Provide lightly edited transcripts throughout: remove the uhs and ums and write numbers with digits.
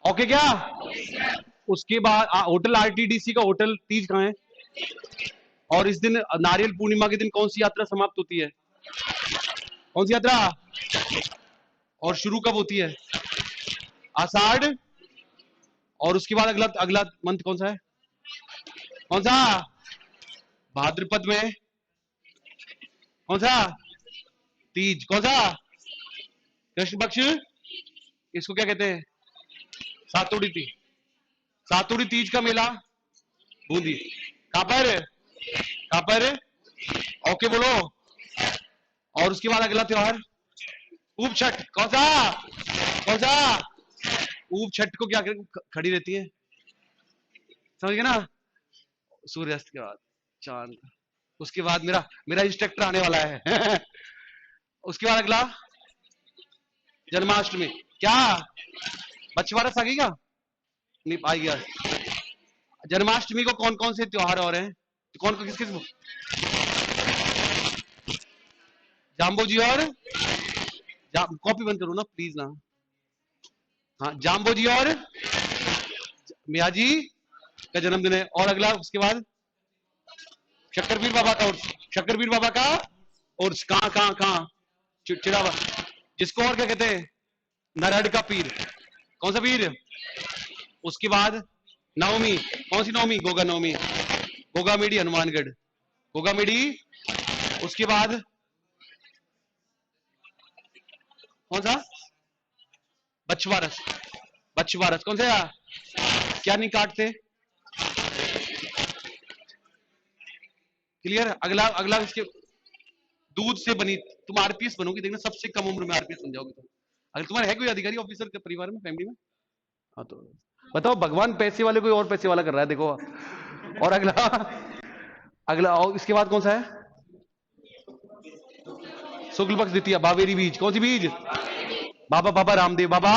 Okay क्या? उसके बाद होटल आरटीडीसी का होटल तीज कहाँ है? और इस दिन नारियल पूर्णिमा के दिन कौन सी यात्रा समाप्त होती है? कौन सी यात्रा? और शुरू कब होती है? आषाढ़। और उसके बाद अगला अगला मंथ कौन सा है? कौन सा? भाद्रपद में कौन सा? तीज। कौन सा? कृष्ण पक्ष। इसको क्या कहते हैं? सातुड़ी तीज। सातुड़ी तीज का मेला बूंदी। कहां पर? कहां पर? ओके बोलो। और उसके बाद अगला त्योहार ऊप छठ। कौन सा? कौन सा? ऊप छठ को क्या खड़ी रहती है? समझ गए ना? सूर्यास्त के बाद चांद। उसके बाद मेरा मेरा इंस्ट्रक्टर आने वाला है उसके बाद अगला जन्माष्टमी। क्या? बछवारस आ गई क्या? नहीं आ गया। जन्माष्टमी को कौन कौन से त्योहार और हैं? कौन किस किस? जाम्बो जी और कॉपी बंद करो ना प्लीज ना। हाँ, जाम्बो जी और मियाजी का जन्मदिन है। और अगला उसके बाद शक्करपीर बाबा का उर्स। शक्करपीर बाबा का उर्स। कहाँ कहाँ कहाँ? चिड़ावा। जिसको और क्या कहते हैं? नरहड़ का पीर। कौन सा पीर? उसके बाद नवमी। कौन सी नवमी? गोगा नवमी। गोगा मेडी हनुमानगढ़। गोगा मेडी। उसके बाद कौन सा? बछवारस। बछवारस कौन सा? क्या नहीं काटते? क्लियर? अगला अगला इसके दूध से बनी। तुम आरपीएस बनोगी, देखना सबसे कम उम्र में आरपीएस बन जाओगे तुम। अगर तुम्हारे है कोई अधिकारी ऑफिसर के परिवार में, फैमिली में? हाँ तो बताओ, भगवान पैसे वाले कोई और पैसे वाला कर रहा है, देखो। और अगला अगला और इसके बाद कौन सा है? शुक्ल पक्ष द्वितीया, बाबेरी बीज। कौन सी बीज? बाबा बाबा रामदेव बाबा।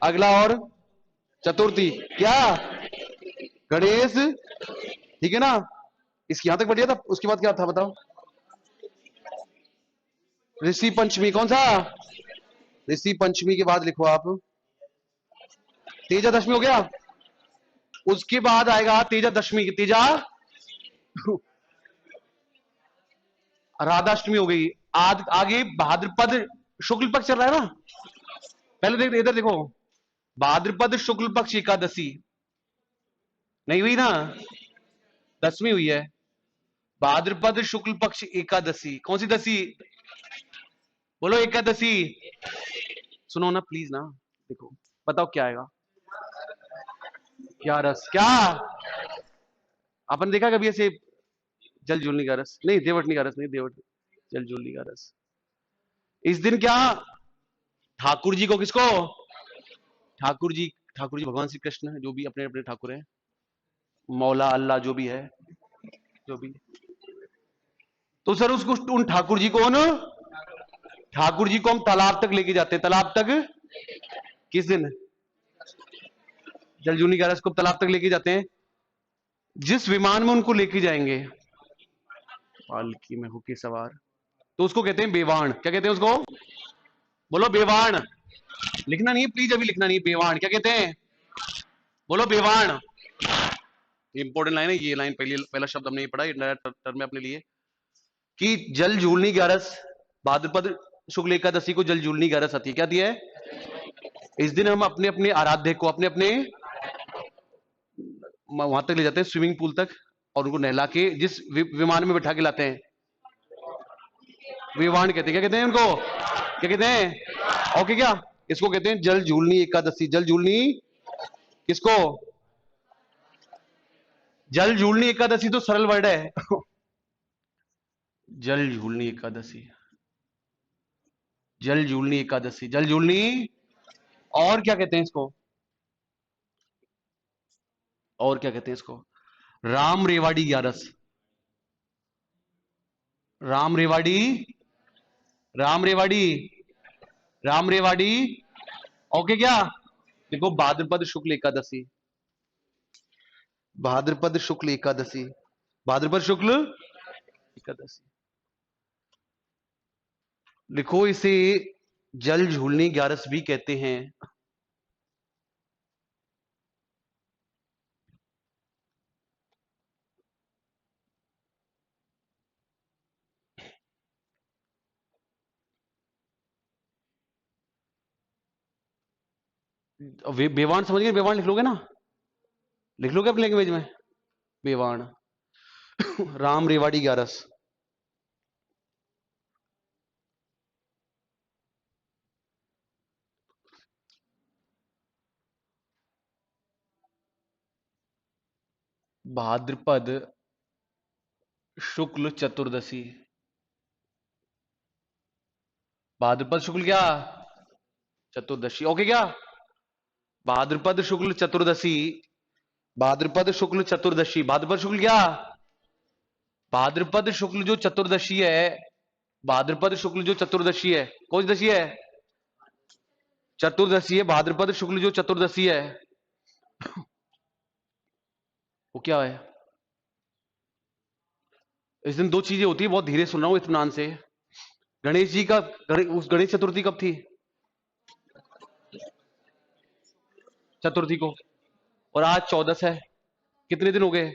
अगला और चतुर्थी। क्या? गणेश। ठीक है ना? इसकी यहां तक बढ़िया था। उसके बाद क्या था बताओ? ऋषि पंचमी। कौन सा? ऋषि पंचमी के बाद लिखो आप तेजा दशमी। हो गया? उसके बाद आएगा तेजा दशमी। तेजा राधाष्टमी हो गई। आगे भाद्रपद शुक्ल पक्ष चल रहा है ना? पहले देख इधर देखो, भाद्रपद शुक्ल पक्ष एकादशी नहीं हुई ना? दसवीं हुई है। भाद्रपद शुक्ल पक्ष एकादशी कौन सी दशी? बोलो एकादशी। सुनो ना प्लीज ना। देखो, बताओ क्या आएगा? क्या रस? क्या? अपन देखा कभी ऐसे जल झूलने का रस? नहीं, देवटनी का रस नहीं, देवट जल झूलने का रस। इस दिन क्या ठाकुर जी को, किसको? ठाकुर जी। ठाकुर जी भगवान श्री कृष्ण है, जो भी अपने अपने ठाकुर हैं, मौला अल्लाह जो भी है, जो भी। तो सर उसको उन ठाकुर जी को ना, ठाकुर जी को हम तालाब तक लेके जाते हैं। तालाब तक किस दिन? जलजूनी ग्यारस को तालाब तक लेके जाते हैं। जिस विमान में उनको लेके जाएंगे, पालकी में होके सवार, तो उसको कहते हैं बेवाण। क्या कहते हैं उसको? बोलो बेवाण। लिखना नहीं है प्लीज, अभी लिखना नहीं है। बेवाण क्या कहते हैं? बोलो बेवाण। इंपॉर्टेंट लाइन है ये लाइन। पहला शब्द हमने ये पढ़ा, ये नया टर्म है अपने लिए कि जल झूलनी ग्यारस, भाद्रपद शुक्ल एकादशी को जल झूलनी ग्यारस आती है। क्या दिया है? इस दिन हम अपने अपने आराध्य को अपने अपने वहां तक ले जाते हैं, स्विमिंग पूल तक, और उनको नहला के जिस विमान में बैठा के लाते हैं, विवान कहते हैं। क्या कहते हैं उनको? क्या कहते हैं? ओके क्या? इसको कहते हैं जल झूलनी एकादशी। जल झूलनी किसको? जल झूलनी एकादशी तो सरल वर्ड है जल झूलनी एकादशी, जल झूलनी एकादशी, जल झूलनी। और क्या कहते हैं इसको? और क्या कहते हैं इसको? राम रेवाड़ी ग्यारस। राम रेवाड़ी। राम रेवाड़ी। राम रेवाड़ी। ओके क्या? देखो, भाद्रपद शुक्ल एकादशी, भाद्रपद शुक्ल एकादशी, भाद्रपद शुक्ल एकादशी। लिखो इसे जल झूलनी ग्यारस भी कहते हैं। बेवाण समझ गए? बेवाण लिख लोगे ना? लिख लोगे अपनी लैंग्वेज में? बेवाण। राम रेवाड़ी 11। भाद्रपद शुक्ल चतुर्दशी। भाद्रपद शुक्ल क्या? चतुर्दशी। ओके क्या? भाद्रपद शुक्ल चतुर्दशी। भाद्रपद शुक्ल चतुर्दशी। भाद्रपद शुक्ल क्या? भाद्रपद शुक्ल जो चतुर्दशी है, भाद्रपद शुक्ल जो चतुर्दशी है, कौन सी दशी है? चतुर्दशी है। भाद्रपद शुक्ल जो चतुर्दशी है वो क्या है? इस दिन दो चीजें होती है, बहुत धीरे सुन रहा हूं इत्मीनान से। गणेश जी का उस गणेश चतुर्थी कब थी? चतुर्थी को। और आज 14 है। कितने दिन हो गए?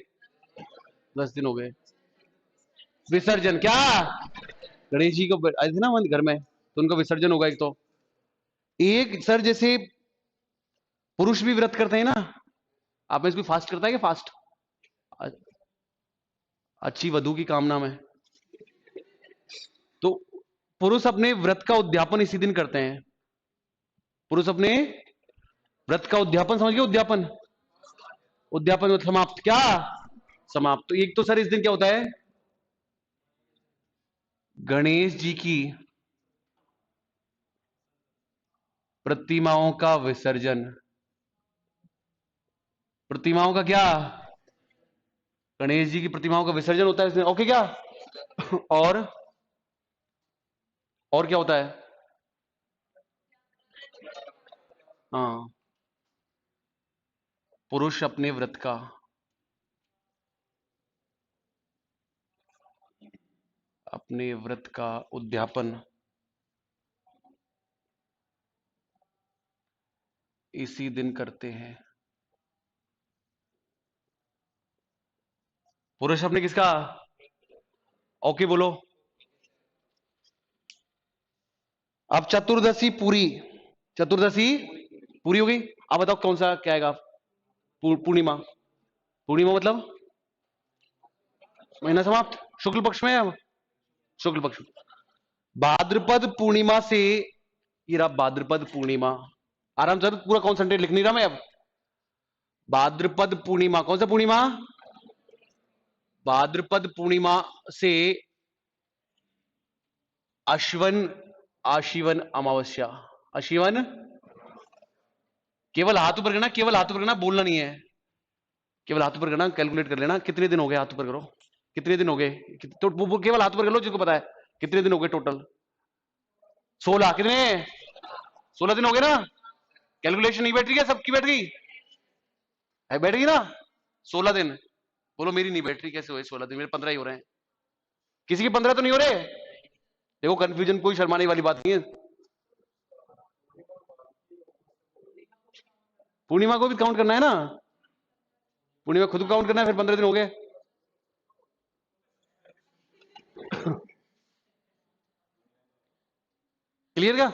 10 दिन हो गए। विसर्जन क्या? गणेश जी को आए थे ना घर में, तो उनका विसर्जन होगा। एक तो एक सर जैसे पुरुष भी व्रत करते हैं ना, आप में इसको फास्ट करता है क्या? फास्ट अच्छी वधु की कामना में। तो पुरुष अपने व्रत का उद्यापन इसी दिन करते हैं। पुरुष अपने व्रत का उद्यापन, समझ गए? उद्यापन, उद्यापन मतलब समाप्त। क्या? समाप्त। तो एक तो सर इस दिन क्या होता है? गणेश जी की प्रतिमाओं का विसर्जन। प्रतिमाओं का क्या? गणेश जी की प्रतिमाओं का विसर्जन होता है इस दिन। ओके क्या? और क्या होता है? हाँ, पुरुष अपने व्रत का उद्यापन इसी दिन करते हैं। पुरुष अपने किसका? ओके बोलो। अब चतुर्दशी पूरी, चतुर्दशी पूरी हो गई। अब बताओ कौन सा क्या आएगा? पूर्णिमा। पूर्णिमा मतलब महीना समाप्त। शुक्ल पक्ष में है अब। शुक्ल पक्ष। भाद्रपद पूर्णिमा से, ये रहा भाद्रपद पूर्णिमा। आराम से, पूरा कॉन्सेंट्रेट लिख नहीं रहा मैं अब। भाद्रपद पूर्णिमा, कौन सा पूर्णिमा? भाद्रपद पूर्णिमा से अश्वन आशीवन अमावस्या। अश्वन, केवल हाथ ऊपर करना, केवल हाथ ऊपर करना, बोलना नहीं है। केवल हाथ ऊपर करना, कैलकुलेट कर लेना कितने दिन हो गए। हाथ ऊपर करो, कितने दिन हो गए। तो वो केवल हाथ ऊपर कर लो जिसको पता है कितने दिन हो गए टोटल। 16। कितने? 16 दिन हो गए ना। कैलकुलेशन नहीं बैठ रही है? सबकी बैठ गई है? बैठ गई ना 16 दिन। बोलो मेरी नहीं बैठ रही, कैसे हुए 16 दिन? मेरे 15 ही हो रहे हैं। किसी के 15 तो नहीं हो रहे? देखो कंफ्यूजन कोई शर्माने वाली बात नहीं है। पूर्णिमा को भी काउंट करना है ना। पूर्णिमा खुद को काउंट करना है, फिर 15 दिन हो गए। क्लियर क्या?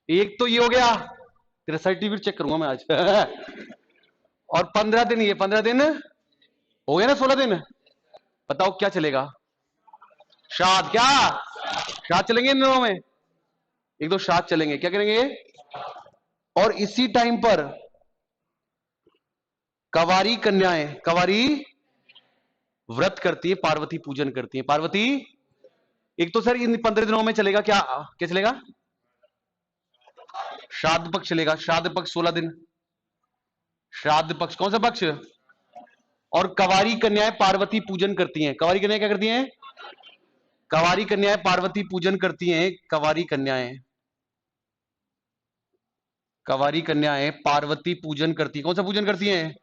एक तो ये हो गया, तेरा सर्टिफिकेट चेक करूंगा मैं आज। और 15 दिन, ये 15 दिन हो गए ना। 16 दिन। बताओ क्या चलेगा? श्राद्ध। क्या? श्राद्ध चलेंगे इन दिनों में। एक दो श्राद्ध चलेंगे। क्या करेंगे? और इसी टाइम पर कवारी कन्याएं, कवारी व्रत करती है, पार्वती पूजन करती है। पार्वती, एक तो सर इन 15 दिनों में चलेगा क्या? क्या चलेगा? श्राद्ध पक्ष चलेगा। श्राद्ध पक्ष 16 दिन। श्राद्ध पक्ष कौन सा पक्ष? और कवारी कन्याएं पार्वती पूजन करती हैं। कवारी कन्याएं क्या करती हैं? कवारी कन्याएं पार्वती पूजन करती हैं। कवारी कन्याएं, कवारी कन्याएं पार्वती पूजन करती हैं। कौन सा पूजन करती हैं?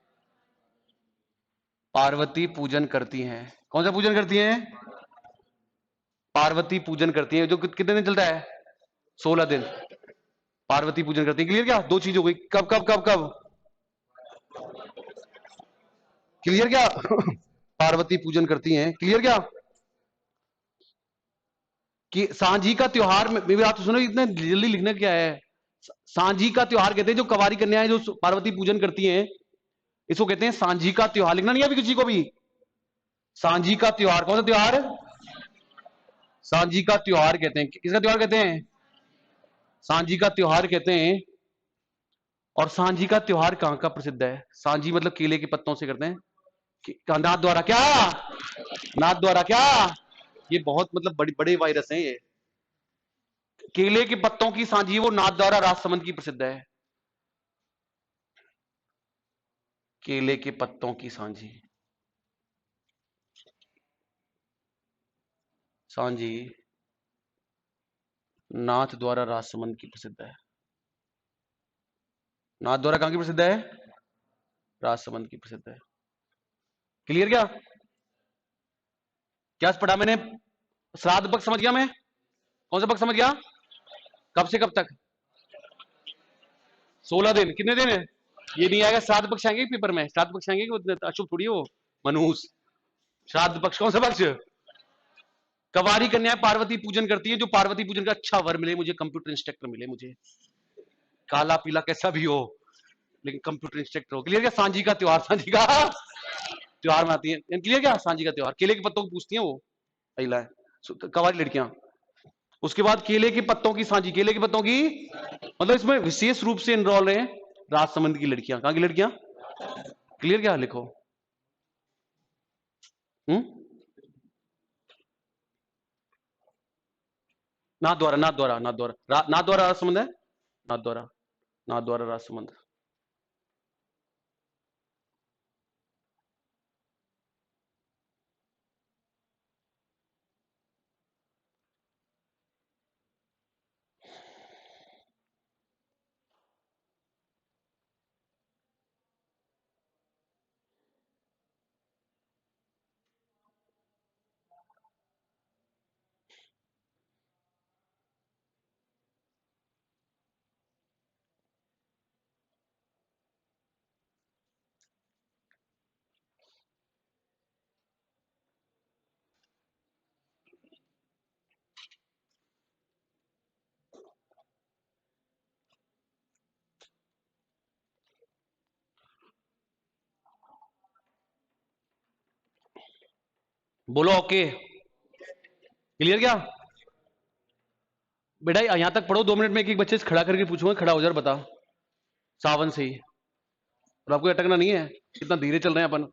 पार्वती पूजन करती हैं। कौन सा पूजन करती हैं? पार्वती पूजन करती हैं। जो कितने दिन चलता है? 16 दिन। पार्वती पूजन करती है। क्लियर क्या? दो चीज हो गई। कब कब कब कब? क्लियर क्या? पार्वती पूजन करती हैं। क्लियर क्या? कि सांझी का त्योहार में, मेरी बात तो सुनो, इतना जल्दी लिखना क्या है? सांझी का त्योहार कहते हैं जो कवारी कन्याएं जो पार्वती पूजन करती हैं, इसको कहते हैं सांझी का त्योहार। लिखना नहीं है अभी किसी को भी। सांझी का त्योहार कौन सा त्योहार? सांझी का त्योहार कहते हैं। किसका त्योहार कहते हैं? सांझी का त्योहार कहते हैं। और सांझी का त्योहार कहां का प्रसिद्ध है? सांझी मतलब केले के पत्तों से करते हैं। नाथ द्वारा क्या? नाथ द्वारा क्या? ये बहुत मतलब बड़ी बड़े वायरस हैं ये। केले के पत्तों की सांझी वो नाथ द्वारा राजसमंद की प्रसिद्ध है। केले के पत्तों की सांझी, सांझी नाथ द्वारा राजसमंद की प्रसिद्ध है। नाथ द्वारा कहां की प्रसिद्ध है? राजसमंद की प्रसिद्ध है। क्लियर क्या? क्या पढ़ा मैंने? श्राद्ध पक्ष समझ गया मैं? कौन सा पक्ष समझ गया? कब से कब तक? 16 दिन। कितने दिन है? ये नहीं आएगा। श्राद्ध पक्ष आएंगे पेपर में? श्राद्ध पक्ष आएंगे कि अशुभ थोड़ी हो मनूस। श्राद्ध पक्ष कौन सा पक्ष? कवारी कन्या पार्वती पूजन करती है, जो पार्वती पूजन का अच्छा वर मिले मुझे, कंप्यूटर इंस्ट्रक्टर मिले मुझे, काला पीला कैसा भी हो, लेकिन कंप्यूटर इंस्ट्रक्टर हो। क्लियर क्या? सांझी का त्योहार, सांझी का त्योहार मनाती है। क्लियर क्या? सांझी का त्योहार केले के पत्तों को पूछती है वो महिला है, कवारी लड़कियां। उसके बाद केले के पत्तों की सांझी, केले के पत्तों की मतलब इसमें विशेष रूप से इनरोल है राजसमंद की लड़कियां। कहां की लड़कियां? क्लियर क्या? लिखो। हम्म। नाथ द्वारा, नाथ द्वारा, नाथ द्वारा, नाथ द्वारा राजसमंद है। नाथ द्वारा, नाथ द्वारा राजसमंद। बोलो ओके। क्लियर क्या? बेटा यहां तक पढ़ो, 2 मिनट में एक एक बच्चे से खड़ा करके पूछूंगा, खड़ा हो जा, बता। सावन से ही। और आपको अटकना नहीं है, कितना धीरे चल रहे हैं अपन।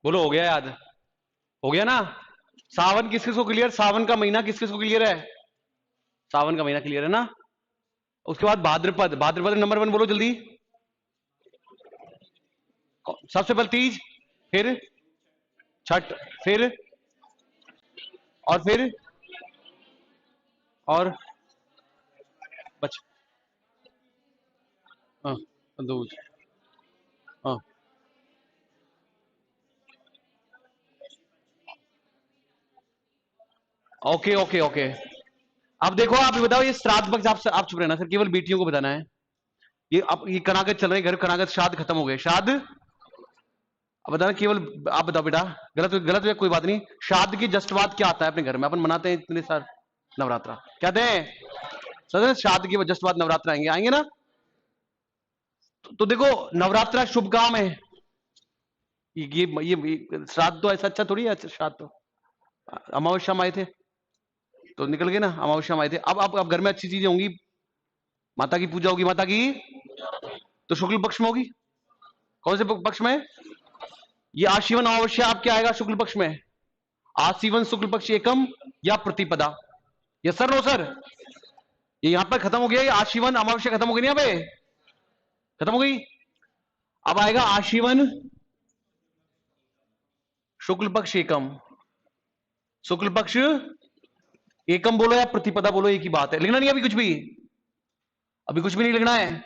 बोलो, हो गया याद? हो गया ना? सावन किस किस को क्लियर? सावन का महीना किस किस को क्लियर है? सावन का महीना क्लियर है ना? उसके बाद भाद्रपद, भाद्रपद नंबर वन बोलो जल्दी। सबसे पहले तीज, फिर छठ, फिर और फिर और बच हाँ, दूज। हाँ, ओके ओके ओके। अब देखो, आप ये बताओ, ये श्राद्ध पक्ष, आप चुप रहना सर, केवल बेटियों को बताना है। ये अब ये कनागत चल रहे, घर कनागत, श्राद्ध खत्म हो गए, श्राद्ध। अब बताना केवल, आप बताओ बेटा। गलत गलत है कोई बात नहीं। श्राद्ध की जस्ट बाद क्या आता है अपने घर में? अपन मनाते हैं इतने सार नवरात्रा, कहते हैं सर, श्राद्ध की जस्ट बाद नवरात्र आएंगे, आएंगे ना? तो देखो, नवरात्रा शुभ काम है। ये श्राद्ध तो ऐसा अच्छा थोड़ी है, श्राद्ध तो अमावस्या में आए थे तो निकल गए ना, अमावस्या में आए थे। अब घर में अच्छी चीजें होंगी, माता की पूजा होगी, माता की, तो शुक्ल पक्ष में होगी। कौन से पक्ष में? ये आशीवन अमावस्या आपके आएगा शुक्ल पक्ष में। आशीवन शुक्ल पक्ष एकम या प्रतिपदा। Yes sir, no sir? ये यहां पर खत्म हो गया, ये आशीवन अमावस्या खत्म हो गई, नहीं यहाँ पे खत्म हो गई। अब आएगा आशीवन शुक्ल पक्ष एकम। शुक्ल पक्ष एकम बोलो या प्रतिपदा बोलो, एक ही बात है, लिखना नहीं अभी कुछ भी, अभी कुछ भी नहीं लिखना है।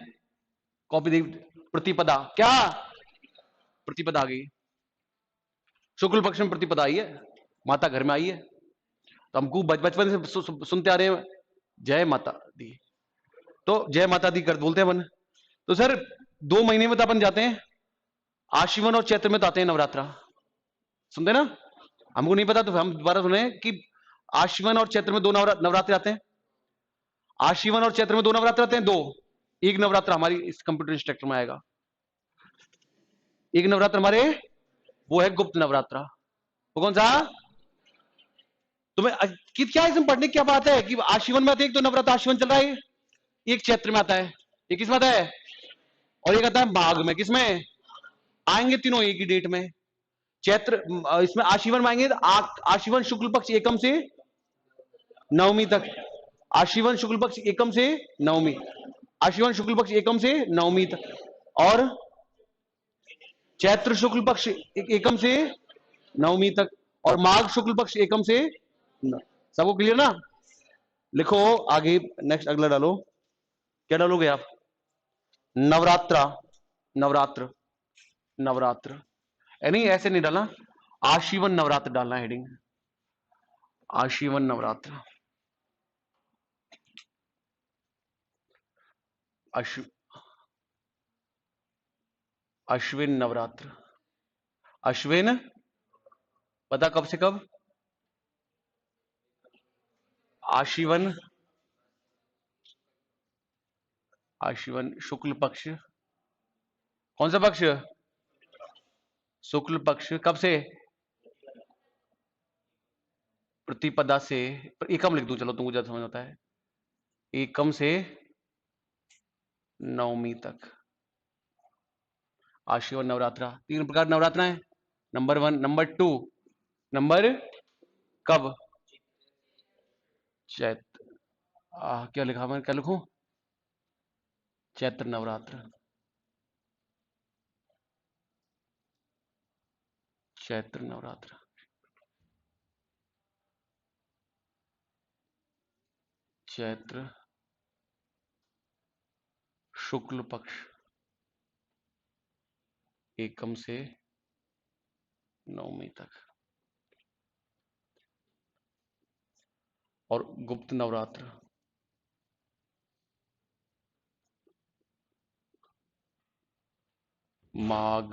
कॉपी दे। प्रतिपदा क्या? प्रतिपदा आ गई, शुक्ल पक्ष में प्रतिपदा आई है, माता घर में आई है। तो हमको बचपन से सुनते आ रहे हैं जय माता दी, तो जय माता दी कर बोलते हैं अपन। तो सर 2 महीने में तो अपन जाते हैं, आशीवन और चैत्र में तो आते हैं नवरात्रा, सुनते हैं ना? हमको नहीं पता तो हम दोबारा सुने कि आशीवन और चैत्र में दो नवरात्र आते हैं। आशीवन और चैत्र में दो नवरात्र आते हैं, दो। एक नवरात्र हमारी इस कंप्यूटर इंस्ट्रक्टर में आएगा, एक नवरात्र हमारे, वो है गुप्त नवरात्रा। वो कौन सा? तुम्हें कि क्या इसमें पढ़ने की क्या बात है कि आशीवन में आते हैं, एक तो नवरात्र आशीवन चल रहा है, एक चैत्र में आता है, एक किस में आता है, और एक आता है माघ में। किसमें आएंगे? तीनों एक ही डेट में। चैत्र इसमें आशीवन में आएंगे तो आशीवन शुक्ल पक्ष एकम से नवमी तक। आशीवन शुक्ल पक्ष एकम से नवमी, आशीवन शुक्ल पक्ष एकम से नवमी तक, और चैत्र शुक्ल पक्ष एकम से नवमी तक, और माघ शुक्ल पक्ष एकम से सबको क्लियर ना? लिखो आगे, नेक्स्ट अगला डालो। क्या डालोगे आप? नवरात्रा, नवरात्र, नवरात्र, यानी ऐसे नहीं डालना, आशीवन नवरात्र डालना हेडिंग, आशीवन नवरात्र, अश्विन नवरात्र, अश्विन, पता कब से कब? आशीवन, आशीवन शुक्ल पक्ष, कौन सा पक्ष? शुक्ल पक्ष, कब से? प्रतिपदा से, एकम लिख दूं चलो, तुमको ज्यादा समझ आता है, एकम से नवमी तक, आशीवन नवरात्रा। 3 प्रकार नवरात्रा है, नंबर 1, नंबर 2, नंबर कब? चैत्र, क्या लिखा मैंने, क्या लिखूं? चैत्र नवरात्र, चैत्र नवरात्र, चैत्र शुक्ल पक्ष एकम से नवमी तक, और गुप्त नवरात्र माघ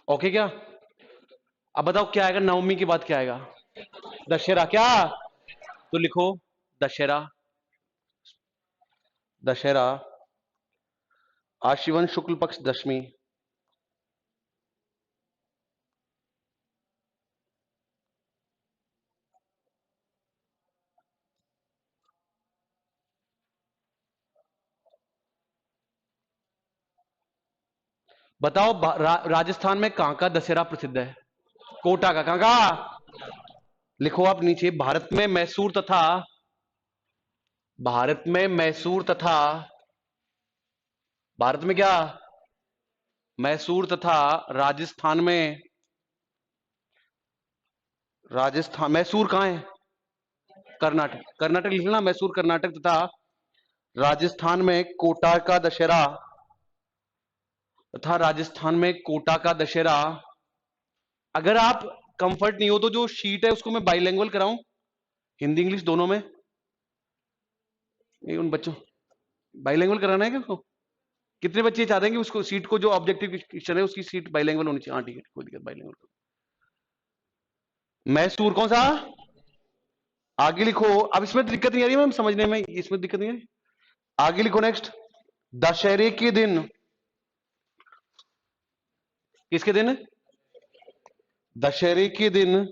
ओके क्या? अब बताओ क्या आएगा नवमी के बाद, क्या आएगा? दशहरा क्या? तो लिखो दशहरा। दशहरा आश्विन शुक्ल पक्ष दशमी। बताओ राजस्थान में कहां का दशहरा प्रसिद्ध है? कोटा का। कहां का? लिखो आप नीचे, भारत में मैसूर तथा भारत में क्या? मैसूर तथा राजस्थान मैसूर कहां है? कर्नाटक। कर्नाटक लिख लेना, मैसूर कर्नाटक तथा राजस्थान में कोटा का दशहरा तथा राजस्थान में कोटा का दशहरा। अगर आप कंफर्ट नहीं हो तो जो शीट है उसको मैं बाइलिंगुअल कराऊं, हिंदी इंग्लिश दोनों में। उन बच्चों बाइलिंगुअल कराना है क्या उसको? कितने बच्चे चाहते हैं कि उसको सीट को, जो ऑब्जेक्टिव क्वेश्चन है उसकी सीट बाइलिंगुअल होनी चाहिए? हाँ ठीक है, कोई दिक्कत, बाइलिंगुअल। मैसूर कौन सा? आगे लिखो। अब इसमें दिक्कत नहीं आ रही मैम समझने में, इसमें दिक्कत नहीं आ रही। आगे लिखो नेक्स्ट। दशहरे के दिन, किसके दिन? दशहरे के दिन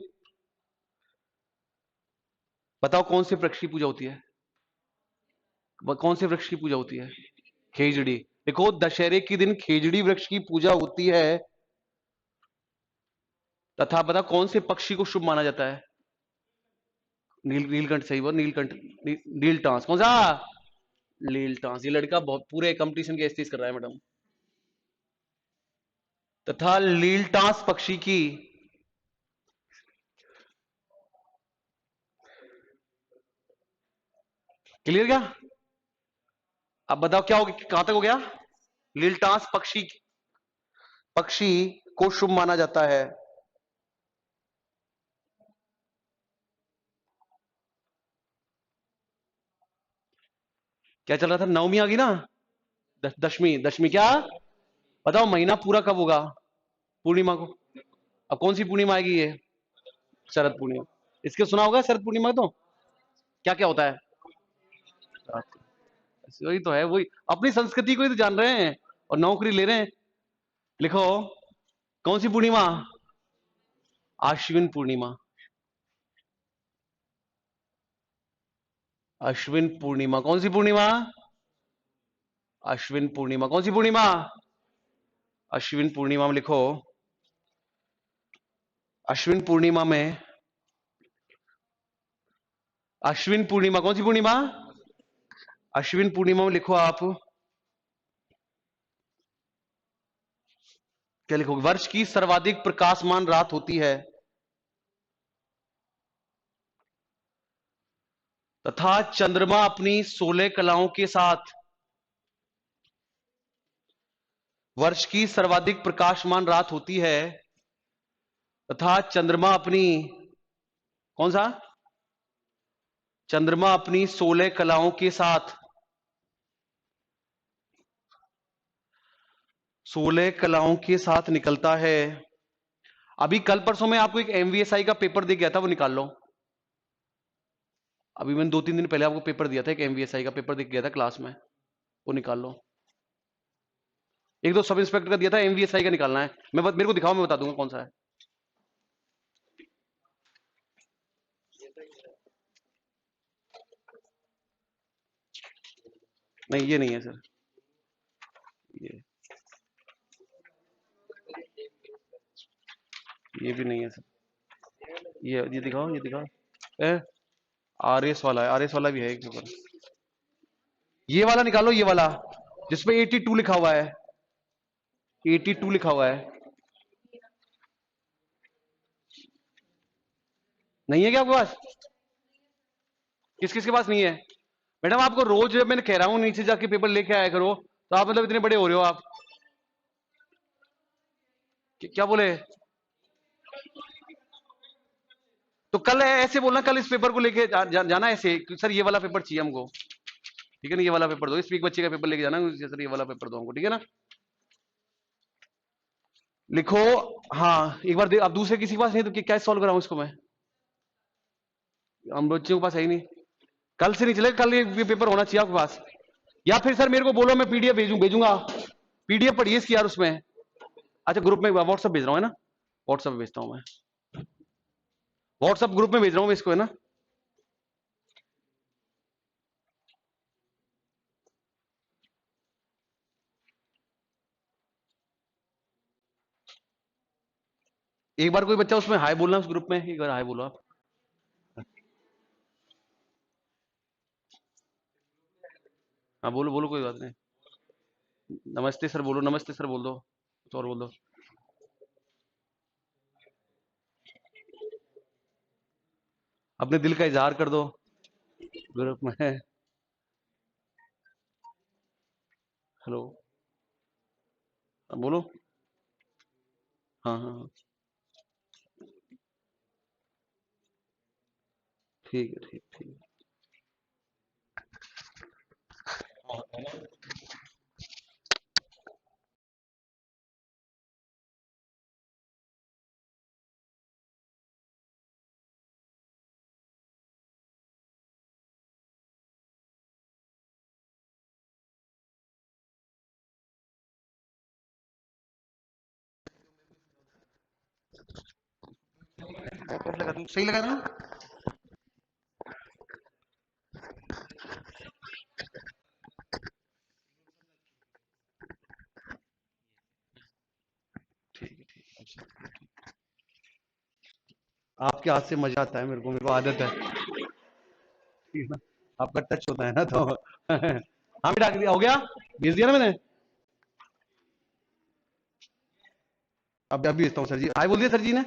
बताओ कौन से वृक्ष की पूजा होती है? कौन से वृक्ष की पूजा होती है? खेजड़ी। देखो दशहरे के दिन खेजड़ी वृक्ष की पूजा होती है तथा बताओ कौन से पक्षी को शुभ माना जाता है? नीलकंठ, सही बात, नीलकंठ। नीलटांस कौन सा? नीलटांस। ये लड़का बहुत पूरे कंपटीशन के एस्टीज कर रहा है मैडम। तथा लीलटांस पक्षी की क्लियर क्या? अब बताओ क्या हो गया, कहां तक हो गया? लीलटांस पक्षी को शुभ माना जाता है। क्या चल रहा था? नवमी आ गई ना? दशमी। दशमी क्या? बताओ महीना पूरा कब होगा? पूर्णिमा को। अब कौन सी पूर्णिमा आएगी ये? शरद पूर्णिमा। इसके सुना होगा शरद पूर्णिमा तो? क्या क्या होता है? वही तो है, वही अपनी संस्कृति को ही तो जान रहे हैं और नौकरी ले रहे हैं। लिखो कौन सी पूर्णिमा? अश्विन पूर्णिमा। अश्विन पूर्णिमा। कौन सी पूर्णिमा? अश्विन पूर्णिमा। कौन सी पूर्णिमा? अश्विन पूर्णिमा में लिखो, अश्विन पूर्णिमा में, अश्विन पूर्णिमा कौन सी पूर्णिमा? अश्विन पूर्णिमा में लिखो आप, क्या लिखोगे? वर्ष की सर्वाधिक प्रकाशमान रात होती है तथा चंद्रमा अपनी 16 कलाओं के साथ, वर्ष की सर्वाधिक प्रकाशमान रात होती है तथा चंद्रमा अपनी, कौन सा? चंद्रमा अपनी 16 कलाओं के साथ, 16 कलाओं के साथ निकलता है। अभी कल परसों में आपको एक एमवीएसआई का पेपर दे गया था, वो निकाल लो। अभी मैंने 2-3 दिन पहले आपको पेपर दिया था, एक एमवीएसआई का पेपर दे गया था क्लास में, वो निकाल लो। एक दो सब इंस्पेक्टर का दिया था, एमवीएसआई का निकालना है। मेरे को दिखाओ, मैं बता दूंगा कौन सा है। नहीं ये नहीं है सर, ये भी नहीं है सर। ये दिखाओ, ये दिखाओ। आरएस वाला है, आरएस वाला भी है एक पेपर। ये वाला निकालो, ये वाला जिसपे 82 लिखा हुआ है, 82 लिखा हुआ है। नहीं है क्या आपके पास? किस किस के पास नहीं है? मैडम आपको रोज मैंने कह रहा हूं नीचे जाके पेपर लेके आया करो, तो आप मतलब इतने बड़े हो रहे हो आप। क्या बोले? तो कल ऐसे बोलना, कल इस पेपर को लेके जाना ऐसे, सर ये वाला पेपर चाहिए हमको, ठीक है ना? ये वाला पेपर दो, इस वीक बच्चे का पेपर लेके जाना सर, ये वाला पेपर दो हमको, ठीक है ना? लिखो। हाँ एक बार अब दूसरे किसी के पास नहीं तो क्या सॉल्व कराऊं इसको मैं? हम बच्चों के पास है ही नहीं। कल से नहीं चलेगा, कल ये पेपर होना चाहिए आपके पास। या फिर सर मेरे को बोलो, मैं पीडीएफ भेजूंगा। पीडीएफ पढ़िए इसकी यार उसमें। अच्छा ग्रुप में व्हाट्सएप भेज रहा हूँ है ना? व्हाट्सएप भेजता हूँ मैं। व्हाट्सएप ग्रुप में भेज रहा हूँ इसको है ना? एक बार कोई बच्चा उसमें हाय बोलना, उस ग्रुप में एक बार हाय बोलो आप। हाँ बोलो बोलो, कोई बात नहीं। नमस्ते सर बोलो, नमस्ते सर बोल दो, कुछ और बोल दो। अपने दिल का इजहार कर दो ग्रुप में। हेलो। हाँ, बोलो। हाँ हाँ हाँ, ठीक है ठीक ठीक। लगा दूं, सही लगा दूं? ठीक है ठीक है, अच्छा। आपके हाथ से मजा आता है मेरे को आदत है। ठीक है ना? आपका टच होता है ना तो। हाँ मिटा दिया, हो गया। भेज दिया ना मैंने। अब अभी भेजता हूँ सर जी, हाय बोल दिया सर जी ने।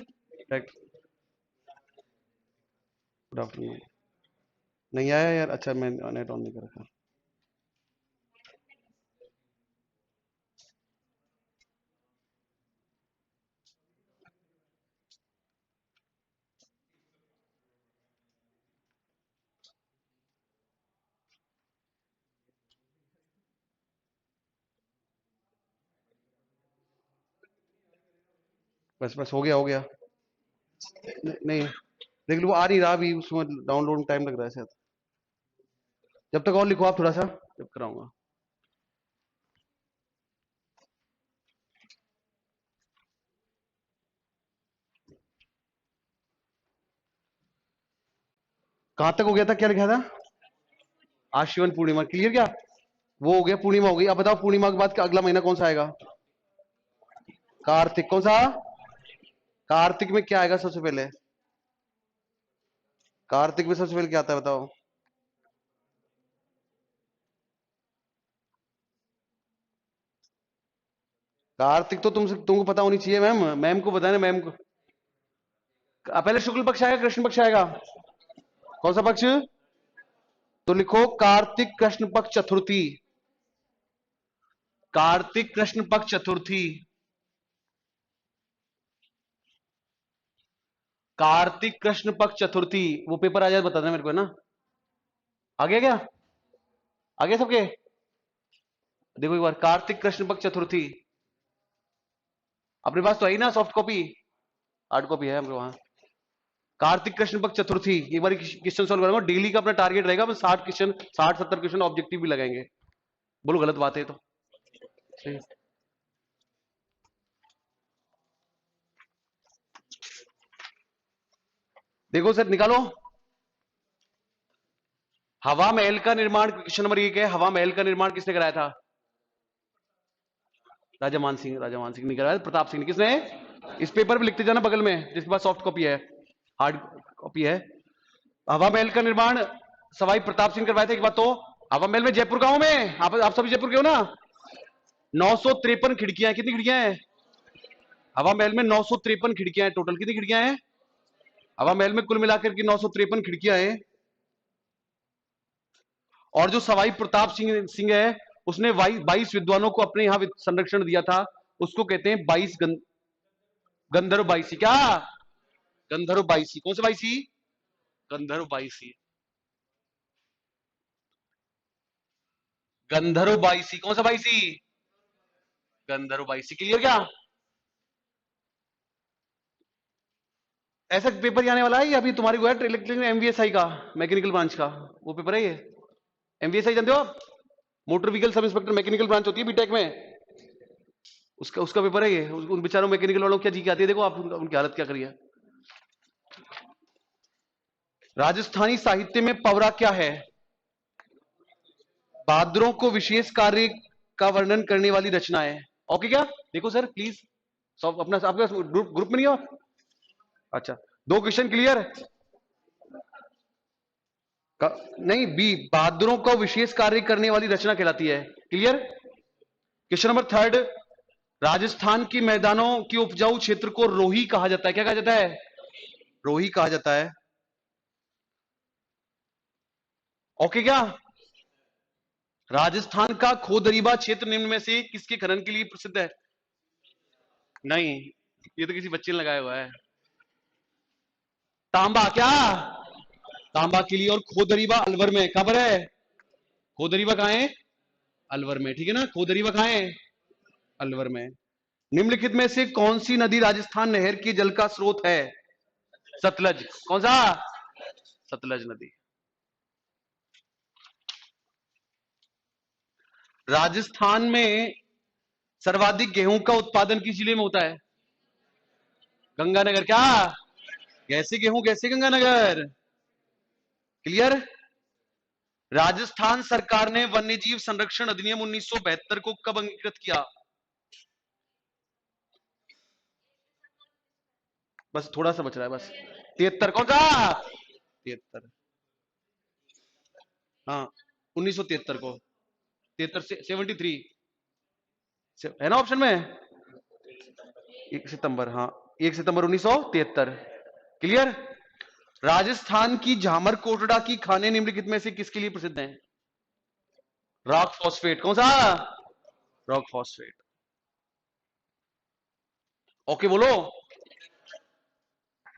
Good afternoon. नहीं आया यार, अच्छा मैं नेट ऑन नहीं कर रखा। बस बस हो गया हो गया। नहीं देख लो, वो आ नहीं रहा अभी, उसमें डाउनलोड में टाइम लग रहा है शायद। जब तक और लिखो आप थोड़ा सा, जब कराऊंगा। कहां तक हो गया था, क्या लिखा था? आज शिवन पूर्णिमा क्लियर क्या? वो हो गया, पूर्णिमा हो गई। अब बताओ पूर्णिमा के बाद अगला महीना कौन सा आएगा? कार्तिक। कौन सा? कार्तिक में क्या आएगा सबसे पहले? कार्तिक में सबसे पहले क्या आता है बताओ? कार्तिक तो तुमको पता होनी चाहिए मैम, मैम को बताना मैम को। पहले शुक्ल पक्ष आएगा कृष्ण पक्ष आएगा? कौन सा पक्ष? तो लिखो कार्तिक कृष्ण पक्ष चतुर्थी। कार्तिक कृष्ण पक्ष चतुर्थी। कार्तिक कृष्ण पक्ष चतुर्थी। वो पेपर आ जाए बता देना मेरे को है ना? आ गया क्या? आ गया सबके? देखो एक बार, कार्तिक कृष्ण पक्ष चतुर्थी। अपने पास तो है ही ना सॉफ्ट कॉपी? हार्ड कॉपी है हमको वहां। कार्तिक कृष्ण पक्ष चतुर्थी। एक बार क्वेश्चन सॉल्व करूंगा, डेली का अपना टारगेट रहेगा, बस 60 क्वेश्चन, 60-70 क्वेश्चन ऑब्जेक्टिव भी लगाएंगे। बोलो गलत बात है तो? सही। देखो सर निकालो। हवा महल का निर्माण, क्वेश्चन नंबर 1 है, हवा महल का निर्माण किसने कराया था? राजा मान सिंह। राजा मान सिंह ने कराया, प्रताप सिंह ने। किसने? इस पेपर पे लिखते जाना बगल में, जिसके पास सॉफ्ट कॉपी है, हार्ड कॉपी है। हवा महल का निर्माण सवाई प्रताप सिंह करवाए थे। एक बात तो, हवा महल में जयपुर गांव में, आप सभी जयपुर के हो ना? 953 खिड़कियां हैं। कितनी खिड़कियां हैं? हवा महल में 953 खिड़कियां हैं टोटल। कितनी खिड़कियां हैं हवा महल में? कुल मिलाकर के 953 खिड़कियां हैं। और जो सवाई प्रताप सिंह सिंह है, उसने 22 विद्वानों को अपने यहां संरक्षण दिया था। उसको कहते हैं 22 गंधर्व 22। क्या? गंधर्व 22। कौन से 22? गंधर्व 22। गंधर्व 22। कौन सा 22? गंधर्व 22। क्लियर क्या? ऐसा पेपर ही आने वाला है ये, अभी तुम्हारी वो है इलेक्ट्रिकल एमवीएसआई का, मैकेनिकल ब्रांच का वो पेपर है ये। एमवीएसआई जानते हो आप? Motor vehicle sub inspector mechanical branch होती है बीटेक में, उसका उसका पेपर है ये। उन बेचारों मैकेनिकल वालों को क्या जी के आती है, देखो आप उनकी हालत क्या करी है। राजस्थानी साहित्य में पवरा क्या है? बहादुरों को विशेष कार्य का वर्णन करने वाली रचना है। ओके क्या? देखो सर प्लीज, सब अपना आपका ग्रुप में नहीं हो? अच्छा, दो क्वेश्चन क्लियर? नहीं, बी बहादुरों को विशेष कार्य करने वाली रचना कहलाती है। Clear? Question number third, Rajasthan के मैदानों के उपजाऊ क्षेत्र को रोही कहा जाता है। क्या कहा जाता है? रोही कहा जाता है। ओके क्या? राजस्थान का खोदरीबा क्षेत्र निम्न में से किसके खनन के लिए प्रसिद्ध है? नहीं, ये तो किसी बच्चे ने लगाया हुआ है। तांबा क्या? तांबा के लिए। और खोदरीबा अलवर में, कहां पर है? खोदरीबा कहां है? अलवर में, ठीक है ना? खोदरीबा कहां है? अलवर में। निम्नलिखित में से कौन सी नदी राजस्थान नहर के जल का स्रोत है? सतलज। कौन सा? सतलज नदी। राजस्थान में सर्वाधिक गेहूं का उत्पादन किस जिले में होता है? गंगानगर। क्या? कैसे गेहूं, कैसे गंगानगर? क्लियर? राजस्थान सरकार ने वन्यजीव संरक्षण अधिनियम 1972 को कब अंगीकृत किया? बस थोड़ा सा बच रहा है बस। 73। कौन सा? 73। हाँ, 1973 को। 73 से 73 है ना ऑप्शन में? 1 सितंबर, हाँ 1 सितंबर 1973। क्लियर? राजस्थान की झामर कोटड़ा की खाने निम्नलिखित में से किसके लिए प्रसिद्ध हैं? Rock phosphate. कौन सा? Rock phosphate. ओके बोलो।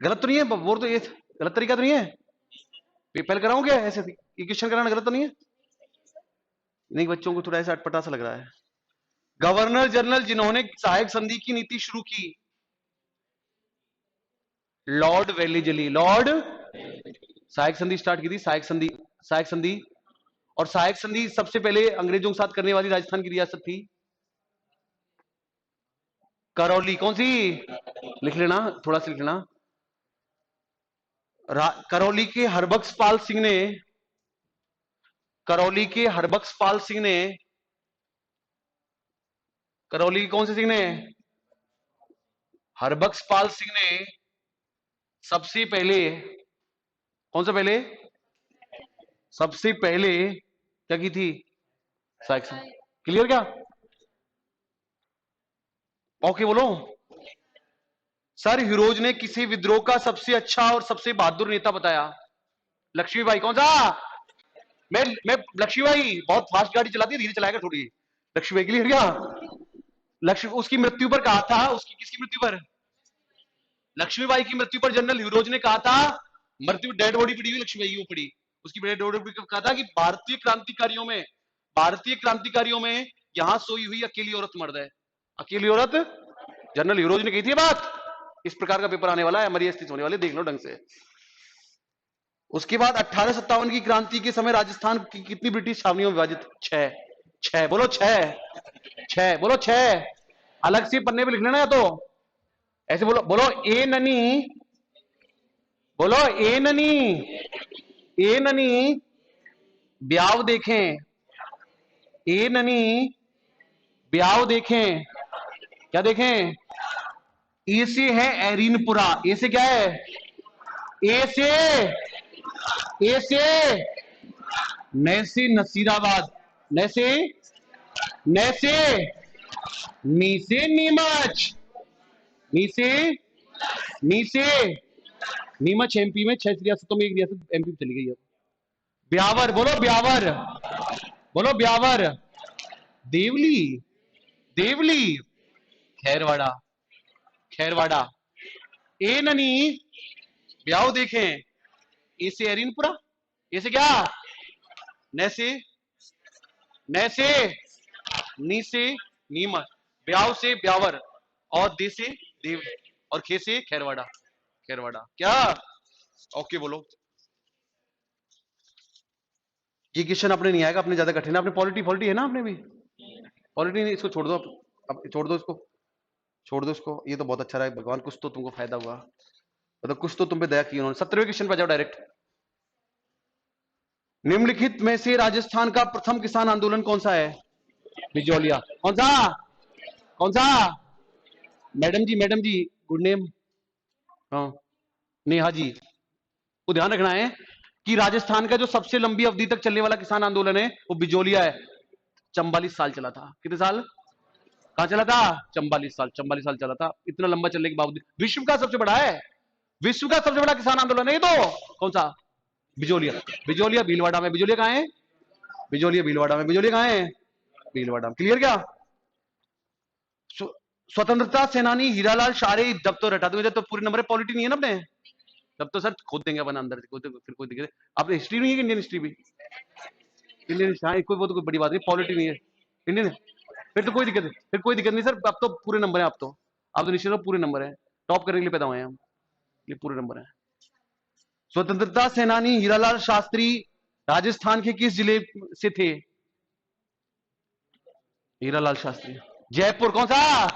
गलत तो नहीं है वो? तो ये गलत तरीका तो नहीं है? पहले कराऊं क्या ऐसे? क्वेश्चन कराना गलत तो नहीं है? नहीं, बच्चों को थोड़ा ऐसा अटपटा सा लग रहा है। गवर्नर जनरल जिन्होंने सहायक संधि की नीति शुरू की? लॉर्ड वेलीजली। लॉर्ड सहायक संधि स्टार्ट की थी, सहायक संधि। सहायक संधि। और सहायक संधि सबसे पहले अंग्रेजों के साथ करने वाली राजस्थान की रियासत थी करौली। कौन सी? लिख लेना, थोड़ा सा लिख लेना। करौली के हरबख्श पाल सिंह ने, करौली के हरबख्श पाल सिंह ने, करौली के कौन से सिंह ने? हरबख्श पाल सिंह ने सबसे पहले, कौन सा पहले? सबसे पहले क्या की थी? सहायक संधि। क्लियर क्या? ओके बोलो। सर हिरोज ने किसी विद्रोह का सबसे अच्छा और सबसे बहादुर नेता बताया? लक्ष्मीबाई। कौन सा? मैं लक्ष्मीबाई बहुत फास्ट गाड़ी चलाती है, धीरे चलाएगा थोड़ी। लक्ष्मीबाई। क्लियर क्या? लक्ष्मी उसकी मृत्यु पर कहा था, उसकी किसकी मृत्यु पर? लक्ष्मीबाई की मृत्यु पर जनरल हिरोज ने कहा था, मृत्यु डेड बॉडी पड़ी हुई लक्ष्मीबाई की वो पड़ी, उसकी डेड बॉडी कहा था कि भारतीय क्रांतिकारियों में यहां सोई हुई अकेली औरत मर्द है। अकेली औरत जनरल हिरोज ने कही थी बात। इस प्रकार का पेपर आने वाला है, हमारी स्थिति होने वाली, देख लो ढंग से। उसके बाद 1857 की क्रांति के समय राजस्थान की कितनी ब्रिटिश छावनियों में विभाजित? 6। 6 बोलो। 6। 6 बोलो। 6 अलग से पन्ने पे लिख लेना, या तो ऐसे बोलो। बोलो ए ननी। बोलो ए ननी। ए ननी ब्याव देखें। ए ननी ब्याव देखें। क्या देखें? ए से है एरीनपुरा। ए से क्या है? ए से, ए से न से नसीराबाद। न से, न से नी से नीमच। नी से, नी से नीमच एमपी में, 6 रियासतों में एक रियासत एमपी में चली गई है। ब्यावर। बोलो ब्यावर। बोलो ब्यावर। देवली। देवली। खैरवाड़ा। खैरवाड़ा। ए ननी ब्याव देखें। ए से एरिनपुरा। ए से क्या? न से, न से नी से नीमच, ब्याव से ब्यावर, और दे से देवली, और खे से खैरवाड़ा। खेरवाड़ा। क्या? ओके बोलो। ये क्वेश्चन अपने नहीं आएगा, अपने ज्यादा कठिन है। अपने पॉलिटी पॉलिटी है ना, अपने भी पॉलिटी नहीं, इसको छोड़ दो अब छोड़ दो इसको, छोड़ दो इसको। ये तो बहुत अच्छा रहा, भगवान कुछ तो तुमको फायदा हुआ, मतलब कुछ तो तुम पे दया की उन्होंने। 17वें क्वेश्चन पे जाओ डायरेक्ट। निम्नलिखित में से राजस्थान का प्रथम किसान आंदोलन कौन सा है? बिजौलिया। कौन सा? कौन सा? मैडम जी गुड नेम। हाँ, नेहा जी को ध्यान रखना है कि राजस्थान का जो सबसे लंबी अवधि तक चलने वाला किसान आंदोलन है वो बिजौलिया है। 44 साल चला था। कितने साल? कहां चला था? 44 साल। 44 साल चला था। इतना लंबा चलने के बावजूद विश्व का सबसे बड़ा है, विश्व का सबसे बड़ा किसान आंदोलन है ये तो। कौन सा? बिजौलिया। बिजौलिया भीलवाड़ा में। बिजौलिया कहां है? बिजौलिया भीलवाड़ा में। बिजौलिया कहां है? भीलवाड़ा में। क्लियर क्या? स्वतंत्रता सेनानी हीरालाल शाहरी। जब तो रटा दूंगा, जब तो पूरे नंबर है, पॉलिटी नहीं है ना अपने, तब तो सर खोद देंगे अपन अंदर से, फिर कोई दिक्कत। अब हिस्ट्री नहीं है कि इंडियन हिस्ट्री भी? इंडियन हिस्ट्री कोई, वो तो कोई बड़ी बात नहीं, पॉलिटी नहीं है इंडियन। फिर तो कोई दिक्कत नहीं, फिर कोई दिक्कत नहीं सर। अब तो पूरे नंबर है, आप तो निश्चित पूरे नंबर है। टॉप करने के लिए पैदा हुए हैं हम, ये पूरे नंबर है। स्वतंत्रता सेनानी हीरालाल शास्त्री राजस्थान के किस जिले से थे? हीरालाल शास्त्री जयपुर। कौन सा?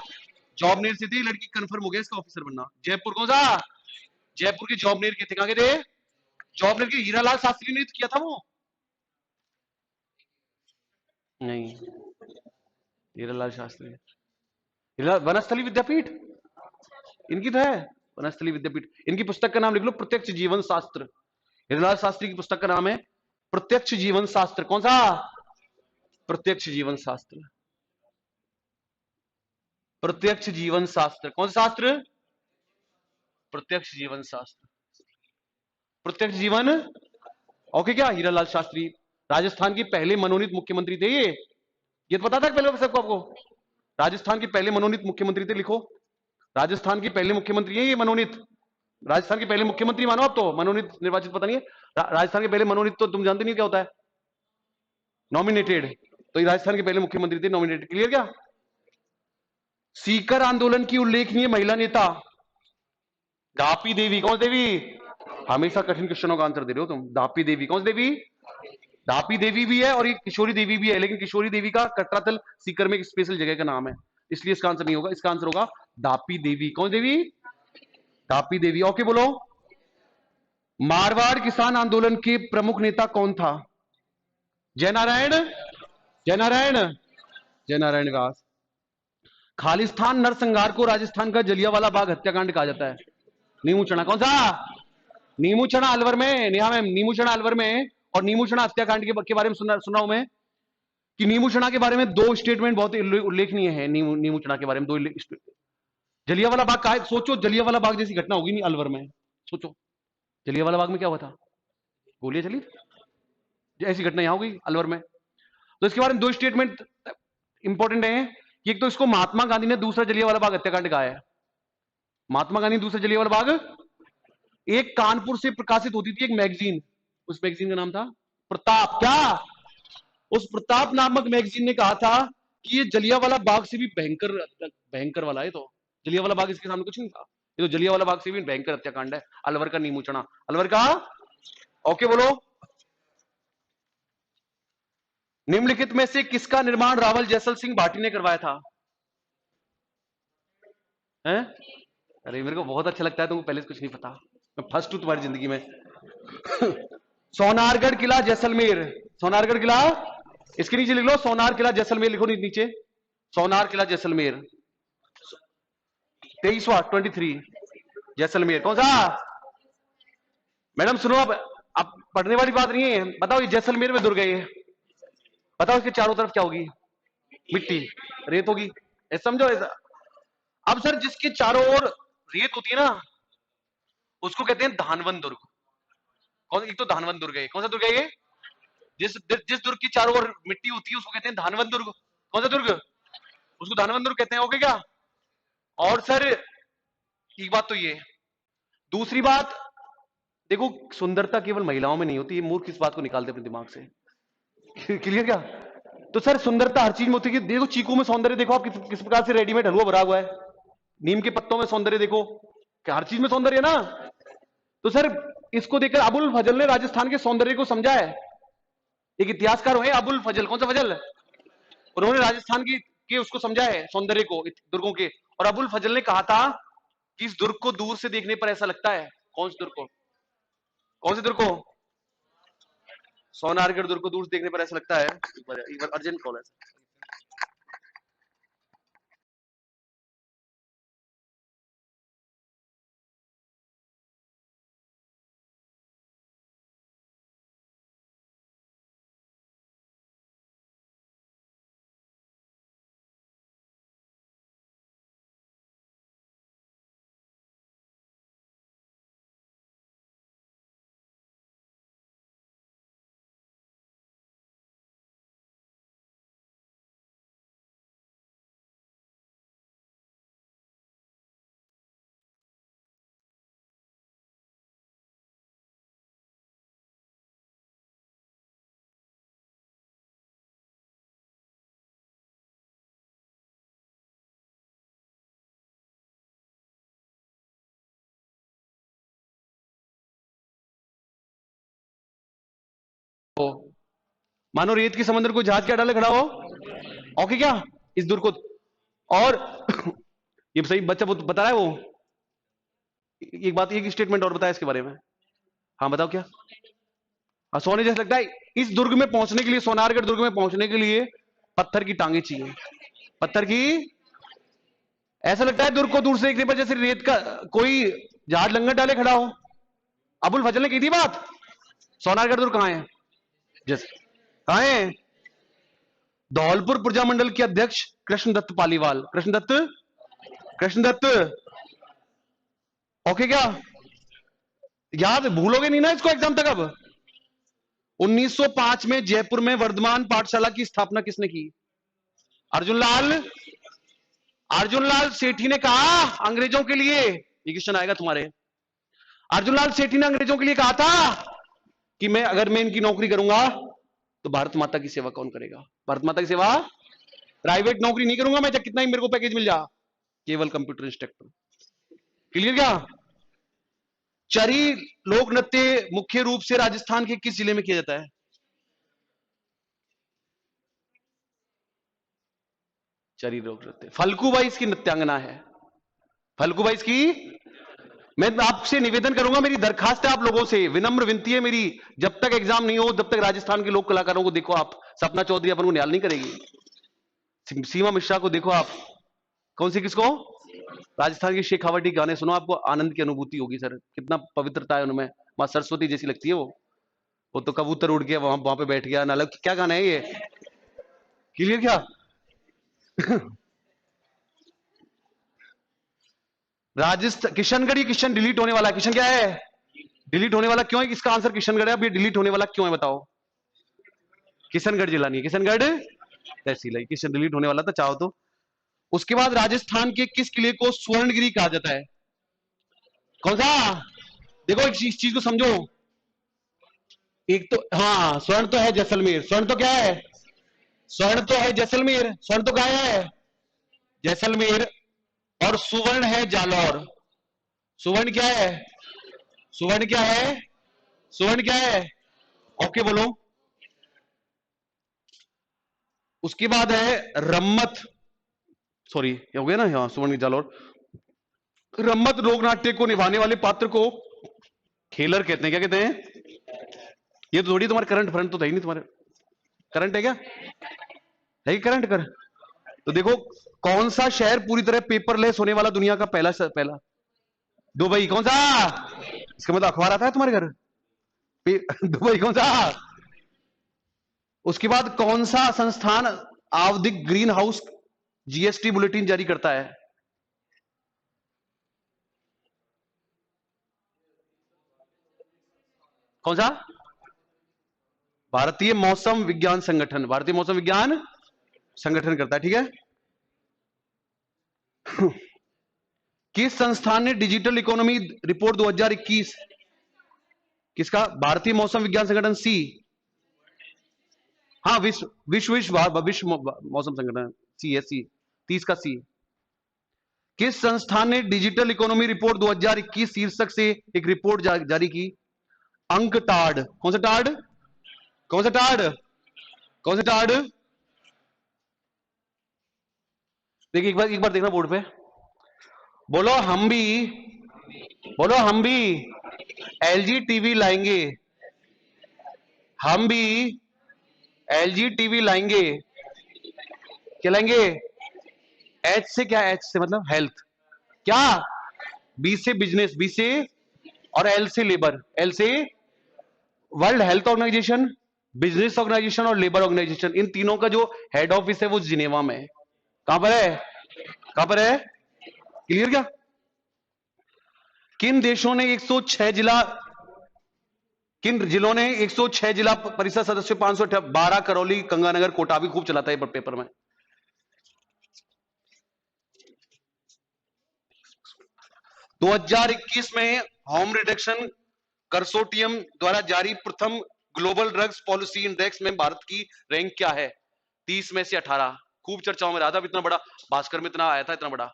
जॉबनेर से थी। लड़की कंफर्म हो गया इसका ऑफिसर बनना। जयपुर। कौन सा? जयपुर के जॉबनेर के थे। कहां के थे? जॉबनेर के। हीरालाल शास्त्री ने तो किया था वो। नहीं, हीरालाल शास्त्री। वनस्थली विद्यापीठ इनकी तो है। वनस्थली विद्यापीठ। इनकी पुस्तक का नाम लिख लो, प्रत्यक्ष जीवन शास्त्र। हीरालाल शास्त्री की पुस्तक का नाम है प्रत्यक्ष जीवन शास्त्र। कौन सा? प्रत्यक्ष जीवन शास्त्र। प्रत्यक्ष जीवन शास्त्र। कौन सा शास्त्र? प्रत्यक्ष जीवन शास्त्र। प्रत्यक्ष जीवन। ओके क्या? हीरालाल शास्त्री राजस्थान के पहले मनोनीत मुख्यमंत्री थे ये तो पता था पहले सबको आपको? राजस्थान के पहले मनोनीत मुख्यमंत्री थे, लिखो। राजस्थान के पहले मुख्यमंत्री है ये मनोनीत। राजस्थान के पहले मुख्यमंत्री मानो आप तो, मनोनीत निर्वाचित पता नहीं है। राजस्थान के पहले मनोनीत तो तुम जानते नहीं क्या होता है? नॉमिनेटेड। तो ये राजस्थान के पहले मुख्यमंत्री थे, नॉमिनेटेड। क्लियर क्या? सीकर आंदोलन की उल्लेखनीय महिला नेता दापी देवी। कौन देवी? हमेशा कठिन क्वेश्चनों का आंसर दे रहे हो तुम। दापी देवी। कौन सी देवी? दापी देवी भी है और ये किशोरी देवी भी है, लेकिन किशोरी देवी का कटरातल सीकर में एक स्पेशल जगह का नाम है, इसलिए इसका आंसर नहीं होगा। इसका आंसर होगा दापी देवी। कौन देवी? दापी देवी। ओके बोलो। मारवाड़ किसान आंदोलन के प्रमुख नेता कौन था? जयनारायण। जयनारायण। जयनारायण व्यास। खालिस्तान नरसंहार को राजस्थान का जलियांवाला बाग हत्याकांड कहा जाता है। नीमू चढ़ा। कौन सा? नीमू चढ़ा अलवर में। नेहा मैम, नीमू चढ़ा अलवर में। और नीमू चढ़ा हत्याकांड के बारे में सुना हूं मैं कि नीमू चढ़ा के बारे में दो स्टेटमेंट बहुत उल्लेखनीय है। नीमू चढ़ा के बारे में दो। जलियांवाला बाग का सोचो, जलियांवाला बाग जैसी घटना होगी नहीं अलवर में। सोचो जलियांवाला बाग में क्या हुआ था, गोलियां चली, ऐसी घटना यहां होगी अलवर में। तो इसके बारे में दो स्टेटमेंट इंपॉर्टेंट है कि एक तो इसको महात्मा गांधी ने दूसरा जलियांवाला बाग हत्याकांड कहा है। महात्मा गांधी दूसरा जलियांवाला बाग। एक कानपुर से प्रकाशित होती थी एक मैगजीन, उस मैगजीन का नाम था प्रताप। क्या? उस प्रताप नामक मैगजीन ने कहा था कि ये जलियांवाला बाग से भी भयंकर भयंकर वाला है। तो जलियांवाला बाग इसके सामने कुछ नहीं था, ये तो जलियांवाला बाग से भी भयंकर हत्याकांड है। अलवर का नीमू चढ़ा। अलवर का। ओके बोलो। निम्नलिखित में से किसका निर्माण रावल जैसल सिंह भाटी ने करवाया था? हैं? अरे मेरे को बहुत अच्छा लगता है, तुमको पहले से कुछ नहीं पता, मैं फर्स्ट हूं तुम्हारी जिंदगी में। सोनारगढ़ किला जैसलमेर। सोनारगढ़ किला, इसके नीचे लिख लो सोनार किला जैसलमेर, लिखो नीचे सोनार किला जैसलमेर। 23वां 23 जैसलमेर। कौन सा? मैडम सुनो, अब पढ़ने वाली बात नहीं है। बताओ ये जैसलमेर में दुर्ग है, बताओ इसके चारों तरफ क्या होगी? मिट्टी, रेत होगी, ऐसा समझो ऐसा। अब सर जिसके चारों ओर रेत होती है ना उसको कहते हैं धानवन दुर्ग। कौन? एक तो धानवन दुर्ग है। कौन सा दुर्ग है ये? जिस जिस दुर्ग की चारों ओर मिट्टी होती है उसको कहते हैं धानवन दुर्ग। कौन सा दुर्ग? उसको धानवन दुर्ग कहते हैं। ओके क्या? और सर एक बात तो ये, दूसरी बात देखो, सुंदरता केवल महिलाओं में नहीं होती, ये मूर्ख इस बात को निकालते अपने दिमाग से। क्लियर क्या? तो सर सुंदरता हर चीज में होती है। देखो चीकू में सौंदर्य देखो आप किस प्रकार से रेडीमेड हलवा भरा हुआ है, नीम के पत्तों में सौंदर्य देखो, क्या हर चीज में सौंदर्य है ना? तो सर इसको देखकर अबुल फजल ने राजस्थान के सौंदर्य को समझा है। एक इतिहासकार हुए अबुल फजल, कौन सा फजल? उन्होंने राजस्थान के उसको समझा है सौंदर्य को, दुर्गों के। और अबुल फजल ने कहा था कि इस दुर्ग को दूर से देखने पर ऐसा लगता है, कौन से दुर्ग को? कौन से दुर्ग को? सोनारगढ़ दुर्ग को दूर से देखने पर ऐसा लगता है। एक बार अर्जेंट कॉल है। मानो रेत के समंदर को जहाज क्या डाले खड़ा हो, ओके क्या इस दूर को। और ये सही बच्चा वो बता रहा है। वो एक बात, एक स्टेटमेंट और बताया इसके बारे में। हाँ बताओ क्या? सोने जैसा लगता है। इस दुर्ग में पहुंचने के लिए, सोनारगढ़ दुर्ग में पहुंचने के लिए पत्थर की टांगे चाहिए, पत्थर की। ऐसा लगता है दुर्ग को दूर से देखने पर जैसे रेत का कोई जहाज लंगर डाले खड़ा हो। अबुल फजल ने की थी बात। सोनारगढ़ दुर्ग कहां है? जैसे कहां है? धौलपुर प्रजामंडल के अध्यक्ष कृष्णदत्त पालीवाल, कृष्णदत्त ओके क्या? याद भूलोगे नहीं ना इसको एग्जाम तक। अब 1905 में जयपुर में वर्धमान पाठशाला की स्थापना किसने की? अर्जुनलाल सेठी ने कहा अंग्रेजों के लिए, ये क्वेश्चन आएगा तुम्हारे। अर्जुनलाल सेठी ने अंग्रेजों के लिए कहा था कि अगर मैं इनकी नौकरी करूंगा तो भारत माता की सेवा कौन करेगा? भारत माता की सेवा प्राइवेट नौकरी नहीं करूंगा मैं, चाहे कितना ही मेरे को पैकेज मिल जा, केवल कंप्यूटर इंस्ट्रक्टर। क्लियर क्या? चरी लोक नृत्य मुख्य रूप से राजस्थान के किस जिले में किया जाता है? चरी लोक नृत्य। फल्गुबाई इसकी नृत्यांगना है। फल्गुबाई इसकी। मैं आपसे निवेदन करूंगा, मेरी दरखास्त है आप लोगों से, विनम्र विनती है मेरी, जब तक एग्जाम नहीं हो तब तक राजस्थान के लोक कलाकारों को देखो आप। सपना चौधरी अपन को न्याल नहीं करेगी। सीमा मिश्रा को देखो आप। कौन सी? किसको? राजस्थान की शेखावटी गाने सुनो, आपको आनंद की अनुभूति होगी सर। कितना पवित्रता है उनमें, मां सरस्वती जैसी लगती है वो तो कबूतर उड़ के वहां पे बैठ गया नालक। क्या गाना है ये? क्लियर क्या? राजस्थान किशनगढ़, ये किशन डिलीट होने वाला है। किशन क्या है? डिलीट होने वाला क्यों है? इसका आंसर किशनगढ़ है। अब ये डिलीट होने वाला क्यों है बताओ? किशनगढ़ जिला नहीं है, किशनगढ़ तहसील है। किशन डिलीट होने वाला था चाहो तो। उसके बाद राजस्थान के किस किले को स्वर्णगिरी कहा जाता है? कौन सा? देखो इस चीज को समझो। एक तो हाँ, स्वर्ण तो है जैसलमेर। स्वर्ण तो क्या है? स्वर्ण तो है जैसलमेर। स्वर्ण तो क्या है? जैसलमेर। और सुवर्ण है जालौर। सुवर्ण क्या है? सुवर्ण क्या है? सुवर्ण क्या है? ओके बोलो। उसके बाद है रम्मत, सॉरी हो गया ना, हाँ सुवर्ण जालौर। रम्मत लोक नाट्य को निभाने वाले पात्र को खेलर कहते हैं। क्या कहते हैं? ये तो थोड़ी तुम्हारे करंट फ्रंट तो था ही नहीं तुम्हारे। करंट है क्या? है करंट कर? तो देखो, कौन सा शहर पूरी तरह पेपरलेस होने वाला दुनिया का पहला? दुबई। कौन सा? इसका मतलब अखबार आता है तुम्हारे घर? दुबई कौन सा? उसके बाद कौन सा संस्थान आवधिक ग्रीन हाउस जीएसटी बुलेटिन जारी करता है? कौन सा? भारतीय मौसम विज्ञान संगठन। भारतीय मौसम विज्ञान संगठन करता है, ठीक है। किस संस्थान ने डिजिटल इकोनॉमी रिपोर्ट 2021? किसका? भारतीय मौसम विज्ञान संगठन, सी। हाँ, विश्व मौसम संगठन, सी है, सी 30 का सी। किस संस्थान ने डिजिटल इकोनॉमी रिपोर्ट 2021 शीर्षक से एक रिपोर्ट जारी की? अंक टाड। कौन सा टाड? कौन सा टाड? कौन सा टाड? देखिए एक बार देखना बोर्ड पे। बोलो हम भी, बोलो हम भी एलजी टीवी लाएंगे। हम भी एलजी टीवी लाएंगे। क्या लाएंगे? एच से क्या? एच से मतलब हेल्थ। क्या? बी से बिजनेस, बी से, और एल से लेबर। एल से world health organisation, business organisation और लेबर ऑर्गेनाइजेशन। इन तीनों का जो हेड ऑफिस है वो जिनेवा में है। कहां पर है? कहां पर है? क्लियर क्या? किन देशों ने 106 जिला, किन जिलों ने 106 जिला परिषद सदस्य 512? करौली, गंगानगर, कोटा। भी खूब चलाता है पेपर में। 2021 में होम रिडक्शन कंसोर्टियम द्वारा जारी प्रथम ग्लोबल ड्रग्स पॉलिसी इंडेक्स में भारत की रैंक क्या है? 30 में से 18। खूब चर्चाओं में रहा था, इतना बड़ा भास्कर में इतना आया था, इतना बड़ा।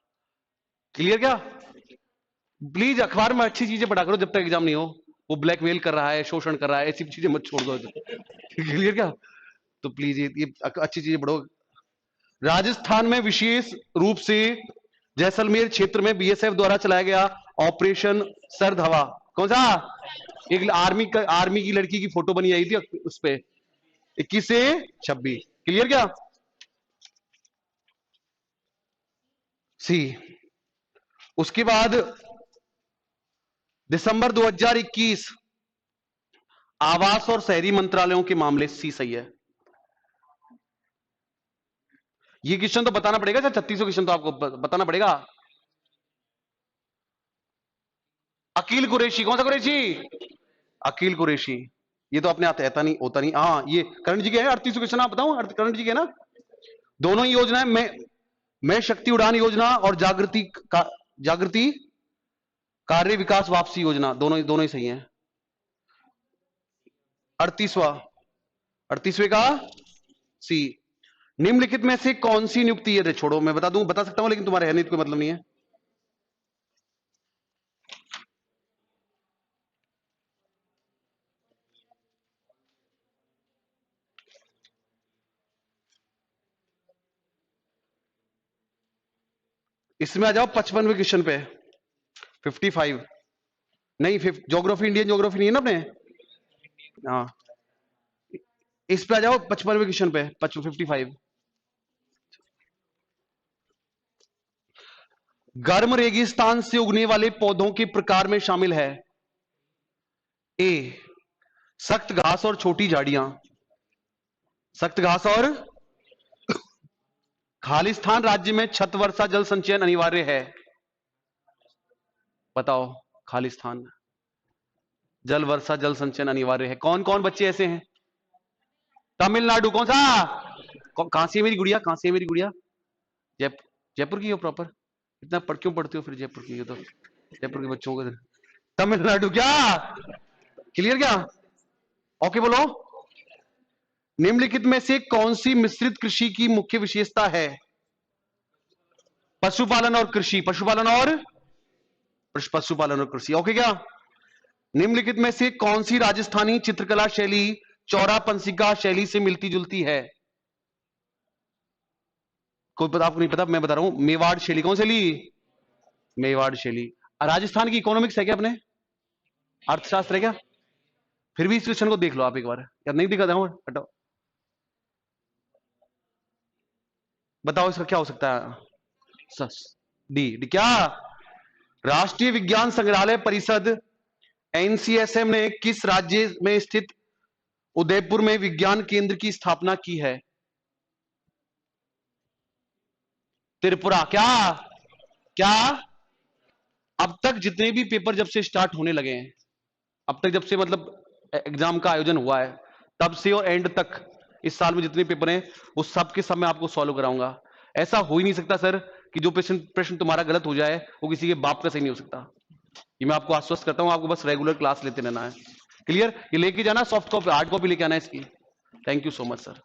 क्लियर क्या? प्लीज अखबार में अच्छी चीजें पढ़ा करो जब तक एग्जाम नहीं हो। वो ब्लैकमेल कर रहा है, शोषण कर रहा है, ऐसी चीजें मत छोड़ दो। क्लियर क्या? तो प्लीज ये अच्छी चीजें पढ़ो। राजस्थान में विशेष रूप से जैसलमेर क्षेत्र में बीएसएफ द्वारा चलाया गया ऑपरेशन सर्द हवा। कौन सा? एक आर्मी की लड़की की फोटो बनी आई थी उस पे, 21 से 26। क्लियर क्या? सी। उसके बाद दिसंबर 2021 आवास और शहरी मंत्रालयों के मामले। सी सही है। ये क्वेश्चन तो बताना पड़ेगा सर, 3600 क्वेश्चन तो आपको बताना पड़ेगा। अकील कुरैशी। कौन सा कुरैशी? अकील कुरैशी। ये तो अपने आता नहीं, होता नहीं। हाँ ये करण जी के हैं। 3800 क्वेश्चन आप बताऊं? करण जी के ना दोनों ही योजनाएं, मैं शक्ति उड़ान योजना और जागृति कार्य विकास वापसी योजना, दोनों ही सही है। 38वां, 38वें का सी। निम्नलिखित में से कौन सी नियुक्ति है? छोड़ो, मैं बता सकता हूं, लेकिन तुम्हारे है नहीं, कोई मतलब नहीं है। इसमें आ जाओ 55वें क्वेश्चन पे। 55 नहीं, ज्योग्राफी, इंडियन ज्योग्राफी नहीं है ना अपने? हाँ, इस पे आ जाओ 55वें क्वेश्चन पे, 55। गर्म रेगिस्तान से उगने वाले पौधों के प्रकार में शामिल है? ए सख्त घास और छोटी झाड़ियां। सख्त घास और खालिस्तान राज्य में छत वर्षा जल संचयन अनिवार्य है। बताओ, खालिस्तान जल वर्षा जल संचयन अनिवार्य है। कौन कौन बच्चे ऐसे हैं? तमिलनाडु। कौन सा? कहां से है मेरी गुड़िया? कहां से है मेरी गुड़िया? जयपुर की हो प्रॉपर? इतना क्यों पढ़ते हो फिर जयपुर की? तो जयपुर के बच्चों को। तमिलनाडु क्या? क्लियर क्या? ओके बोलो। निम्नलिखित में से कौन सी मिश्रित कृषि की मुख्य विशेषता है? पशुपालन और कृषि। पशुपालन और कृषि। ओके क्या? निम्नलिखित में से कौन सी राजस्थानी चित्रकला शैली चौरा पंसिका शैली से मिलती जुलती है? कोई पता? आपको नहीं पता, मैं बता रहा हूं। मेवाड़ शैली। कौन शैली? मेवाड़ शैली। राजस्थान की इकोनॉमिक्स है क्या अपने? अर्थशास्त्र है क्या? फिर भी इस क्वेश्चन को देख लो आप एक बार, या नहीं दिखा था? हटाओ, बताओ इसका क्या हो सकता है? डी क्या? राष्ट्रीय विज्ञान संग्रहालय परिषद एनसीएसएम ने किस राज्य में स्थित उदयपुर में विज्ञान केंद्र की स्थापना की है? त्रिपुरा। क्या? क्या? अब तक जितने भी पेपर जब से स्टार्ट होने लगे हैं, अब तक जब से मतलब एग्जाम का आयोजन हुआ है, तब से और एंड तक इस साल में जितने पेपर हैं वो सब के सब मैं आपको सॉल्व कराऊंगा। ऐसा हो ही नहीं सकता सर कि जो प्रश्न तुम्हारा गलत हो जाए वो किसी के बाप का सही नहीं हो सकता। ये मैं आपको आश्वस्त करता हूं। आपको बस रेगुलर क्लास लेते रहना है। क्लियर? ये लेके जाना, सॉफ्ट कॉपी हार्ड कॉपी लेके आना है इसकी। Thank you so much sir.